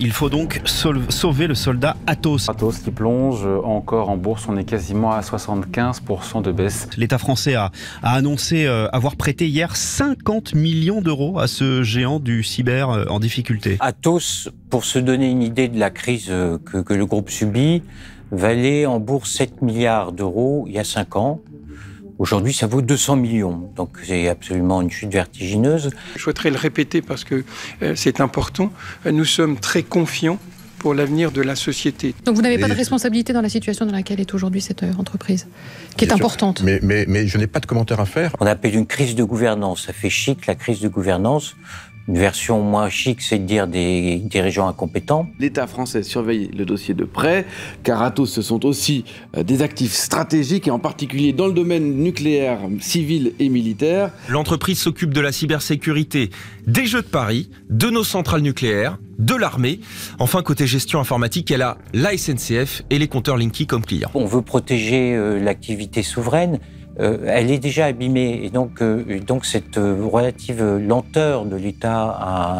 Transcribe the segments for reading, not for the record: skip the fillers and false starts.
Il faut donc sauver le soldat Atos. Atos qui plonge encore en bourse, on est quasiment à 75% de baisse. L'État français a annoncé avoir prêté hier 50 millions d'euros à ce géant du cyber en difficulté. Atos, pour se donner une idée de la crise que le groupe subit, valait en bourse 7 milliards d'euros il y a 5 ans. Aujourd'hui, ça vaut 200 millions. Donc, c'est absolument une chute vertigineuse. Je souhaiterais le répéter parce que c'est important. Nous sommes très confiants pour l'avenir de la société. Donc, vous n'avez pas de responsabilité dans la situation dans laquelle est aujourd'hui cette entreprise, qui est importante. Mais je n'ai pas de commentaire à faire. On appelle une crise de gouvernance. Ça fait chic, la crise de gouvernance. Une version moins chic, c'est de dire des dirigeants incompétents. L'État français surveille le dossier de près, car Atos, ce sont aussi des actifs stratégiques, et en particulier dans le domaine nucléaire, civil et militaire. L'entreprise s'occupe de la cybersécurité, des Jeux de Paris, de nos centrales nucléaires, de l'armée. Enfin, côté gestion informatique, elle a la SNCF et les compteurs Linky comme clients. On veut protéger l'activité souveraine. Elle est déjà abîmée et donc cette relative lenteur de l'État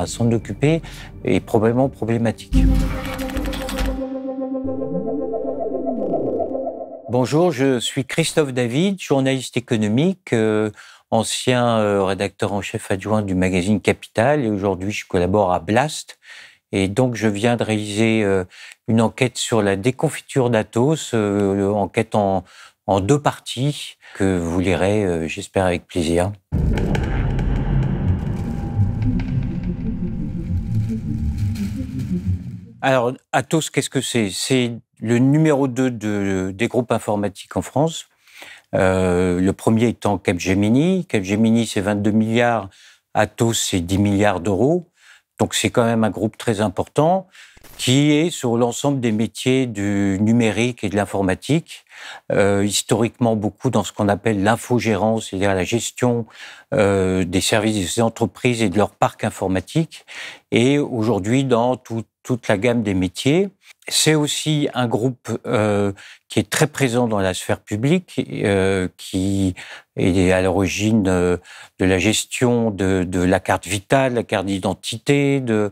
à s'en occuper est probablement problématique. Bonjour, je suis Christophe David, journaliste économique, ancien rédacteur en chef adjoint du magazine Capital, et aujourd'hui je collabore à Blast. Et donc je viens de réaliser une enquête sur la déconfiture d'Atos, enquête en 2 parties, que vous lirez, j'espère, avec plaisir. Alors, Atos, qu'est-ce que c'est ? C'est le numéro 2 des groupes informatiques en France. Le premier étant Capgemini. Capgemini, c'est 22 milliards. Atos, c'est 10 milliards d'euros. Donc, c'est quand même un groupe très important qui est sur l'ensemble des métiers du numérique et de l'informatique, historiquement beaucoup dans ce qu'on appelle l'infogérance, c'est-à-dire la gestion des services des entreprises et de leur parc informatique, et aujourd'hui dans toute la gamme des métiers. C'est aussi un groupe qui est très présent dans la sphère publique, qui est à l'origine de la gestion de la carte vitale, la carte d'identité, de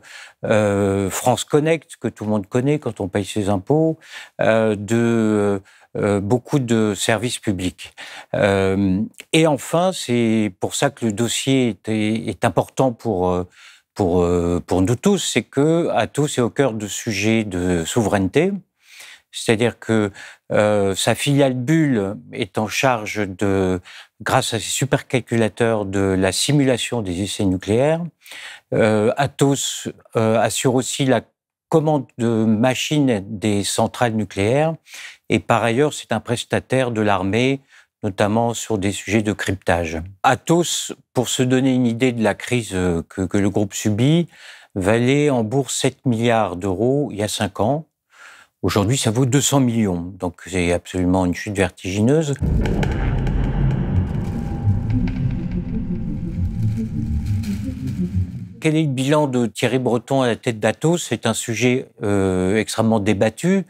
France Connect, que tout le monde connaît quand on paye ses impôts, de beaucoup de services publics. Et enfin, c'est pour ça que le dossier est important pour nous tous, c'est que Atos est au cœur de sujets de souveraineté. C'est-à-dire que sa filiale Bull est en charge grâce à ses supercalculateurs, de la simulation des essais nucléaires. Atos assure aussi la commande de machines des centrales nucléaires. Et par ailleurs, c'est un prestataire de l'armée, notamment sur des sujets de cryptage. Atos, pour se donner une idée de la crise que le groupe subit, valait en bourse 7 milliards d'euros il y a 5 ans. Aujourd'hui, ça vaut 200 millions. Donc, c'est absolument une chute vertigineuse. Quel est le bilan de Thierry Breton à la tête d'Atos ? C'est un sujet extrêmement débattu.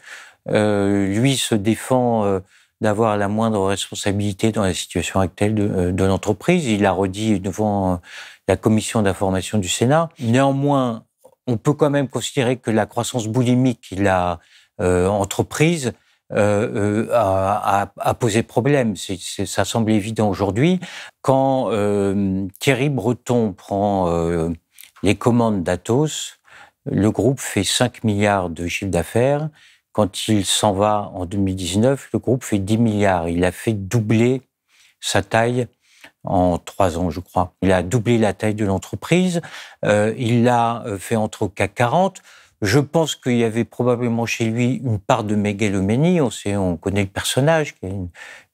Lui se défend d'avoir la moindre responsabilité dans la situation actuelle de l'entreprise. Il l'a redit devant la commission d'information du Sénat. Néanmoins, on peut quand même considérer que la croissance boulimique qu'il a entreprise a posé problème. Ça semble évident aujourd'hui. Quand Thierry Breton prend les commandes d'Atos, le groupe fait 5 milliards de chiffre d'affaires. Quand il s'en va en 2019, le groupe fait 10 milliards. Il a fait doubler sa taille en 3 ans, je crois. Il a doublé la taille de l'entreprise. Il l'a fait entre au CAC 40. Je pense qu'il y avait probablement chez lui une part de mégalomanie. On connaît le personnage, qui a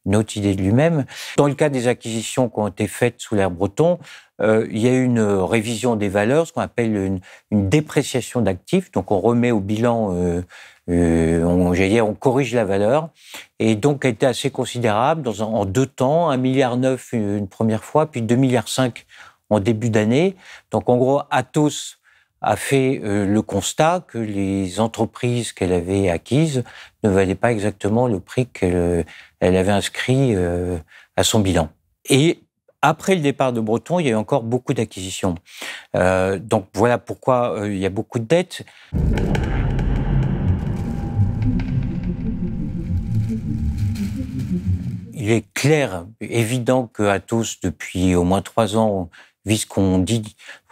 une autre idée de lui-même. Dans le cas des acquisitions qui ont été faites sous l'ère Breton, il y a eu une révision des valeurs, ce qu'on appelle une dépréciation d'actifs. Donc on remet au bilan, on corrige la valeur. Et donc elle a été assez considérable en 2 temps, 1,9 milliard une première fois, puis 2,5 milliards en début d'année. Donc en gros, Atos a fait le constat que les entreprises qu'elle avait acquises ne valaient pas exactement le prix qu'elle avait inscrit à son bilan. Et Après le départ de Breton, il y a eu encore beaucoup d'acquisitions. Donc voilà pourquoi il y a beaucoup de dettes. Il est clair, évident que Atos, depuis au moins 3 ans, vit ce qu'on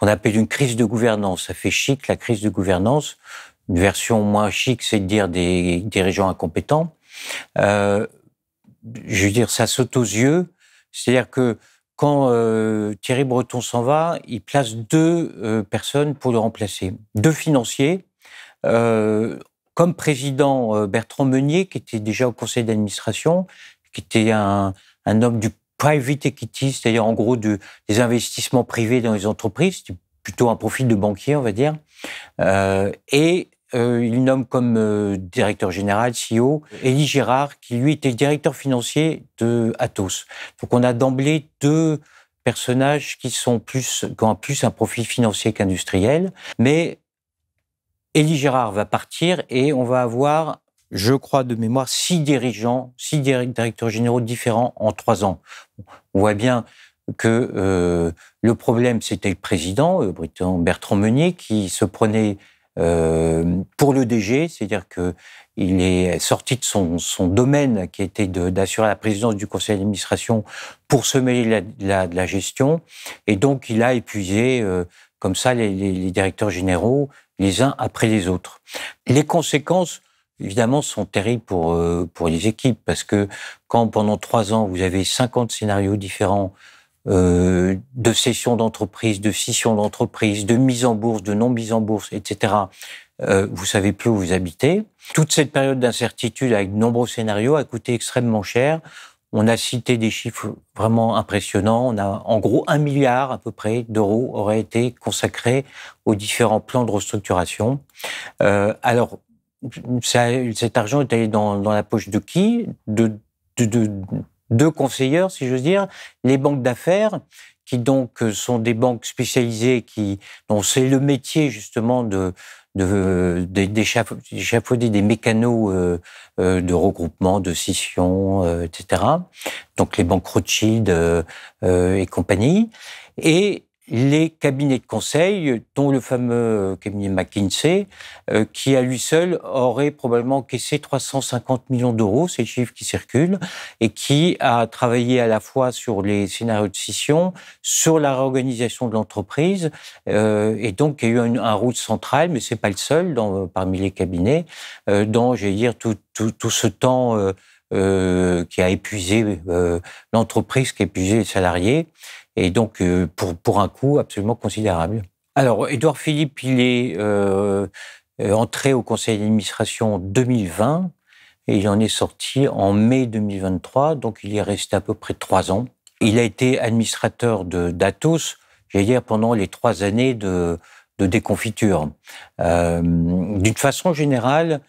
appelle une crise de gouvernance. Ça fait chic, la crise de gouvernance. Une version moins chic, c'est de dire des dirigeants incompétents. Je veux dire, ça saute aux yeux. C'est-à-dire que quand Thierry Breton s'en va, il place 2 personnes pour le remplacer. 2 financiers. Comme président, Bertrand Meunier, qui était déjà au conseil d'administration, qui était un homme du private equity, c'est-à-dire en gros des investissements privés dans les entreprises, plutôt un profil de banquier, on va dire. Il nomme comme directeur général, CEO, Élie Gérard, qui lui était directeur financier de Atos. Donc on a d'emblée 2 personnages qui ont plus un profil financier qu'industriel. Mais Élie Gérard va partir et on va avoir, je crois de mémoire, 6 dirigeants, 6 directeurs généraux différents en 3 ans. On voit bien que le problème, c'était le président, Bertrand Meunier, qui se prenait pour le DG, c'est-à-dire qu'il est sorti de son domaine qui était d'assurer la présidence du conseil d'administration pour se mêler de la gestion. Et donc, il a épuisé comme ça les directeurs généraux, les uns après les autres. Les conséquences, évidemment, sont terribles pour les équipes, parce que quand pendant 3 ans, vous avez 50 scénarios différents de cession d'entreprise, de scission d'entreprise, de mise en bourse, de non mise en bourse, etc., vous savez plus où vous habitez. Toute cette période d'incertitude avec de nombreux scénarios a coûté extrêmement cher. On a cité des chiffres vraiment impressionnants. On a en gros 1 milliard à peu près d'euros aurait été consacré aux différents plans de restructuration. Alors, cet argent est allé dans la poche de qui ? De 2 conseilleurs, si j'ose dire, les banques d'affaires, qui donc sont des banques spécialisées, dont c'est le métier justement d'échafauder des mécanos de regroupement, de scission, etc. Donc les banques Rothschild et compagnie. Et les cabinets de conseil, dont le fameux cabinet McKinsey, qui à lui seul aurait probablement caissé 350 millions d'euros, c'est le chiffre qui circule, et qui a travaillé à la fois sur les scénarios de scission, sur la réorganisation de l'entreprise, et donc il y a eu un rôle central, mais c'est pas le seul parmi les cabinets, dans, j'allais dire, tout ce temps qui a épuisé l'entreprise, qui a épuisé les salariés. Et donc, pour un coût absolument considérable. Alors, Édouard Philippe, il est entré au conseil d'administration en 2020 et il en est sorti en mai 2023, donc il y est resté à peu près 3 ans. Il a été administrateur d'Atos, j'allais dire, pendant les 3 années de déconfiture. D'une façon générale,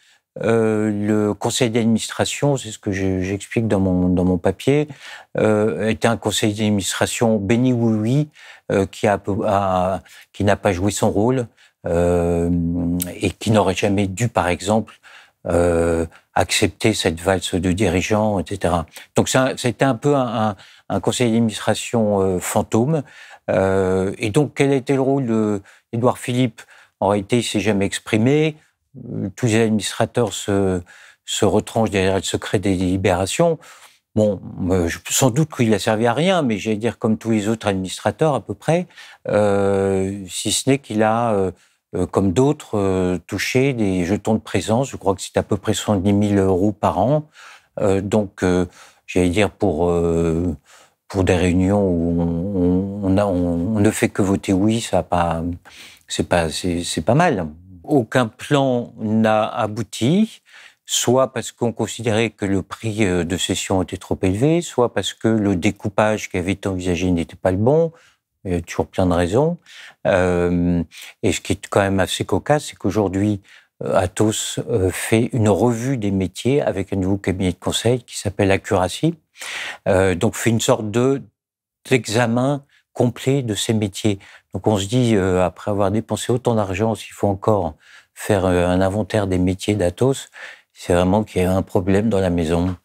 le conseil d'administration, c'est ce que j'explique dans mon papier, était un conseil d'administration béni oui qui n'a pas joué son rôle et qui n'aurait jamais dû, par exemple, accepter cette valse de dirigeants, etc. Donc c'était un peu un conseil d'administration fantôme. Et donc quel était le rôle d'Édouard Philippe ? En réalité, il s'est jamais exprimé. Tous les administrateurs se retranchent derrière le secret des délibérations. Bon, sans doute qu'il a servi à rien, mais j'allais dire comme tous les autres administrateurs à peu près, si ce n'est qu'il a, comme d'autres, touché des jetons de présence. Je crois que c'est à peu près 70 000 euros par an. Donc, j'allais dire pour des réunions où on ne fait que voter oui, c'est pas mal. Aucun plan n'a abouti, soit parce qu'on considérait que le prix de cession était trop élevé, soit parce que le découpage qui avait été envisagé n'était pas le bon. Il y a toujours plein de raisons. Et ce qui est quand même assez cocasse, c'est qu'aujourd'hui, Atos fait une revue des métiers avec un nouveau cabinet de conseil qui s'appelle Accuracy. Donc, fait une sorte d'examen complet de ces métiers. Donc on se dit, après avoir dépensé autant d'argent, s'il faut encore faire un inventaire des métiers d'Atos, c'est vraiment qu'il y a un problème dans la maison.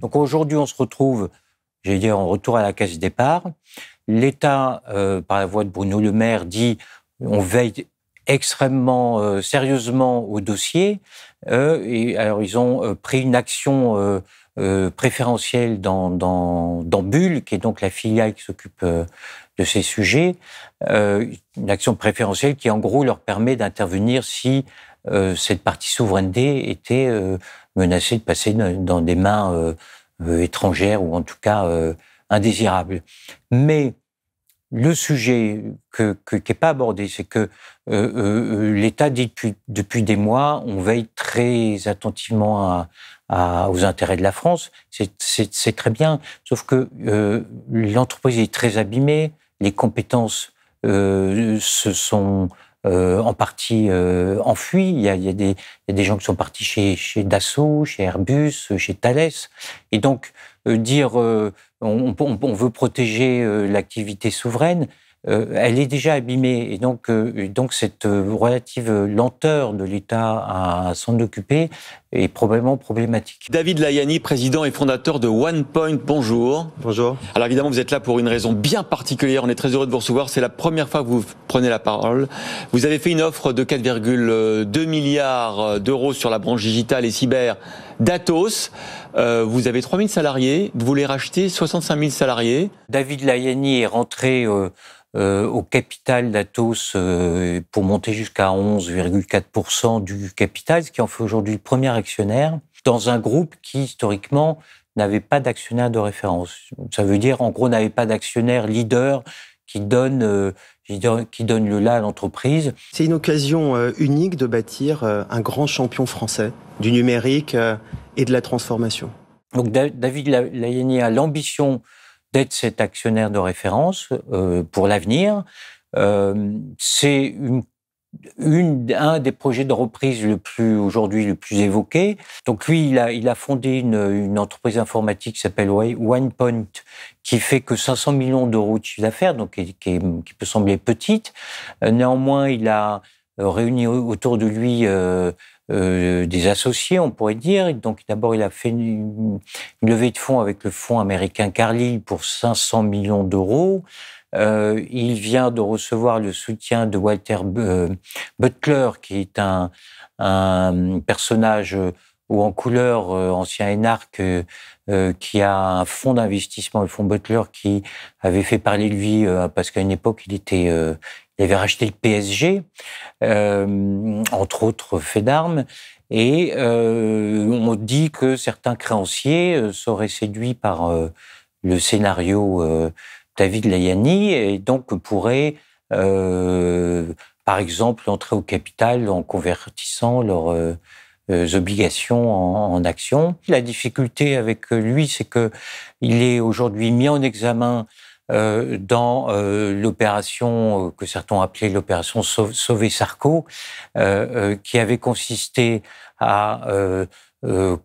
Donc aujourd'hui, on se retrouve, j'allais dire, en retour à la case départ. L'État, par la voix de Bruno Le Maire, dit on veille extrêmement sérieusement au dossier. Et alors, ils ont pris une action préférentielle dans Bull, qui est donc la filiale qui s'occupe de ces sujets. Une action préférentielle qui, en gros, leur permet d'intervenir si cette partie souveraineté était menacée de passer dans des mains étrangères ou en tout cas indésirables. Mais le sujet qui n'est pas abordé, c'est que l'État dit depuis des mois, on veille très attentivement aux intérêts de la France. C'est très bien, sauf que l'entreprise est très abîmée, les compétences se sont en partie enfuies. Il y a des gens qui sont partis chez Dassault, chez Airbus, chez Thales. Et donc, dire on veut protéger l'activité souveraine, elle est déjà abîmée. Et donc cette relative lenteur de l'État à s'en occuper est probablement problématique. David Layani, président et fondateur de OnePoint, bonjour. Bonjour. Alors évidemment, vous êtes là pour une raison bien particulière. On est très heureux de vous recevoir. C'est la première fois que vous prenez la parole. Vous avez fait une offre de 4,2 milliards d'euros sur la branche digitale et cyber d'Atos. Vous avez 3 000 salariés. Vous voulez racheter 65 000 salariés. David Layani est rentré au capital d'Atos pour monter jusqu'à 11,4% du capital, ce qui en fait aujourd'hui le premier actionnaire, dans un groupe qui, historiquement, n'avait pas d'actionnaire de référence. Ça veut dire, en gros, n'avait pas d'actionnaire leader qui donne le là à l'entreprise. C'est une occasion unique de bâtir un grand champion français du numérique et de la transformation. Donc David Layani a l'ambition d'être cet actionnaire de référence pour l'avenir. C'est un des projets de reprise aujourd'hui le plus évoqué. Donc lui, il a fondé une entreprise informatique qui s'appelle OnePoint, qui fait que 500 millions d'euros de chiffre d'affaires, donc qui peut sembler petite. Néanmoins, il a réuni autour de lui des associés, on pourrait dire. Donc d'abord, il a fait une levée de fonds avec le fonds américain Carlyle pour 500 millions d'euros. Il vient de recevoir le soutien de Walter Butler, qui est un personnage haut en couleur, ancien énarque, qui a un fonds d'investissement, le fonds Butler, qui avait fait parler de lui parce qu'à une époque, il avait racheté le PSG, entre autres faits d'armes. Et on dit que certains créanciers seraient séduits par le scénario David Layani et donc pourraient, par exemple, entrer au capital en convertissant leurs obligations en actions. La difficulté avec lui, c'est qu'il est aujourd'hui mis en examen dans l'opération que certains ont appelée l'opération Sauver Sarko, qui avait consisté à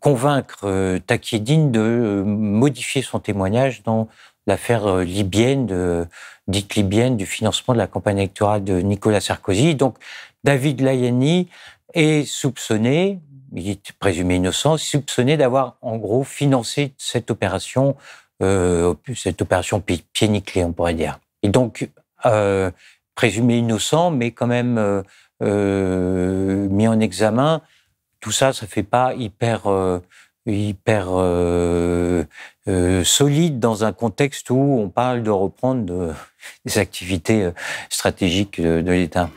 convaincre Takieddine de modifier son témoignage dans l'affaire dite libyenne du financement de la campagne électorale de Nicolas Sarkozy. Donc, David Layani est soupçonné, il est présumé innocent, soupçonné d'avoir en gros financé cette opération pied nickelé, on pourrait dire. Et donc, présumé innocent, mais quand même mis en examen. Tout ça, ça fait pas hyper solide dans un contexte où on parle de reprendre des activités stratégiques de l'État.